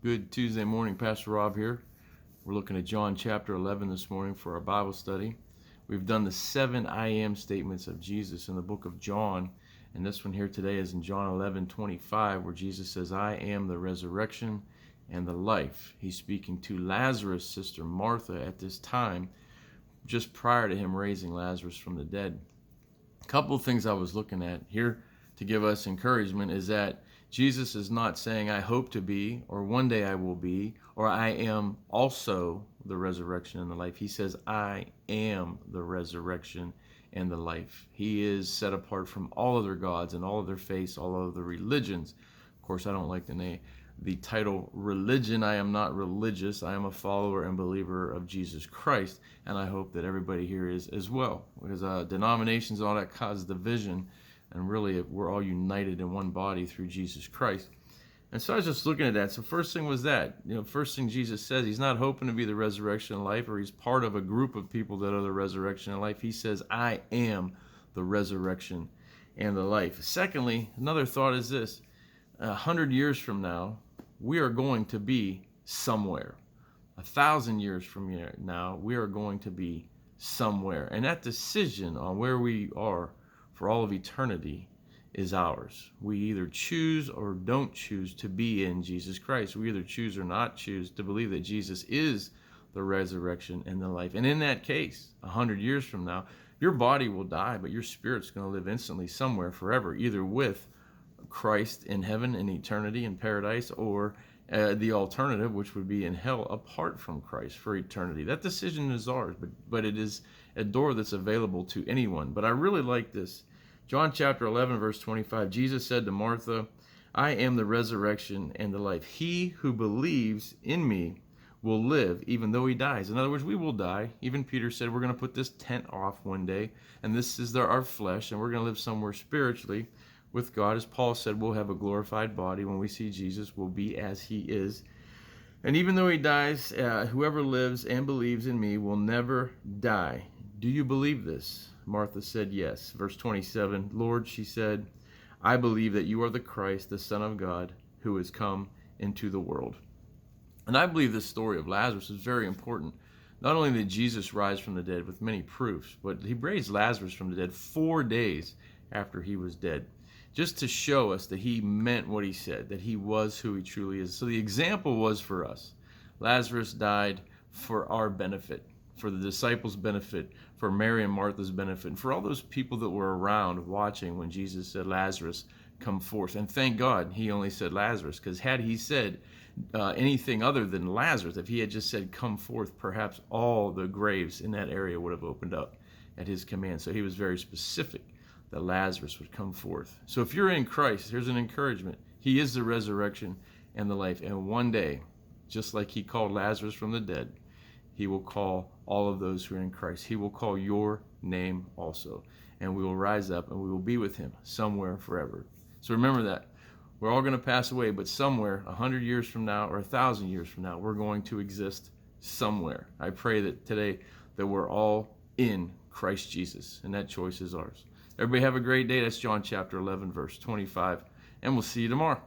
Good Tuesday morning, Pastor Rob here. We're looking at John chapter 11 this morning for our Bible study. We've done the 7 I am statements of Jesus in the book of John, and this one here today is in John 11:25, where Jesus says, I am the resurrection and the life. He's speaking to Lazarus' sister Martha at this time, just prior to him raising Lazarus from the dead. A couple of things I was looking at here to give us encouragement is that Jesus is not saying, I hope to be, or one day I will be, or I am also the resurrection and the life. He says, I am the resurrection and the life. He is set apart from all other gods and all other faiths, all other religions. Of course, I don't like the title religion. I am not religious. I am a follower and believer of Jesus Christ, and I hope that everybody here is as well, because denominations and all that cause division, and really we're all united in one body through Jesus Christ. And so I was just looking at that. So first thing was that, first thing Jesus says, he's not hoping to be the resurrection and life, or he's part of a group of people that are the resurrection and life. He says, I am the resurrection and the life. Secondly, another thought is this: 100 years from now, we are going to be somewhere. 1,000 years from now, we are going to be somewhere. And that decision on where we are for all of eternity is ours. We either choose or don't choose to be in Jesus Christ. We either choose or not choose to believe that Jesus is the resurrection and the life. And in that case, 100 years from now, your body will die, but your spirit's going to live instantly somewhere forever, either with Christ in heaven in eternity in paradise, or the alternative, which would be in hell apart from Christ for eternity. That decision is ours, but it is a door that's available to anyone. But I really like this. John chapter 11, verse 25, Jesus said to Martha, I am the resurrection and the life. He who believes in me will live even though he dies. In other words, we will die. Even Peter said we're going to put this tent off one day, and this is our flesh, and we're going to live somewhere spiritually with God. As Paul said, we'll have a glorified body. When we see Jesus, we'll be as he is. And even though he dies, whoever lives and believes in me will never die. Do you believe this? Martha said, yes. Verse 27, Lord, she said, I believe that you are the Christ, the Son of God, who has come into the world. And I believe this story of Lazarus is very important. Not only did Jesus rise from the dead with many proofs, but he raised Lazarus from the dead 4 days after he was dead, just to show us that he meant what he said, that he was who he truly is. So the example was for us. Lazarus died for our benefit, for the disciples' benefit, for Mary and Martha's benefit, and for all those people that were around watching when Jesus said, Lazarus, come forth. And thank God he only said Lazarus, because had he said anything other than Lazarus, if he had just said, come forth, perhaps all the graves in that area would have opened up at his command. So he was very specific that Lazarus would come forth. So if you're in Christ, here's an encouragement. He is the resurrection and the life. And one day, just like he called Lazarus from the dead, he will call all of those who are in Christ. He will call your name also. And we will rise up and we will be with him somewhere forever. So remember that. We're all going to pass away, but somewhere, 100 years from now or 1,000 years from now, we're going to exist somewhere. I pray that today that we're all in Christ Jesus, and that choice is ours. Everybody have a great day. That's John chapter 11, verse 25, and we'll see you tomorrow.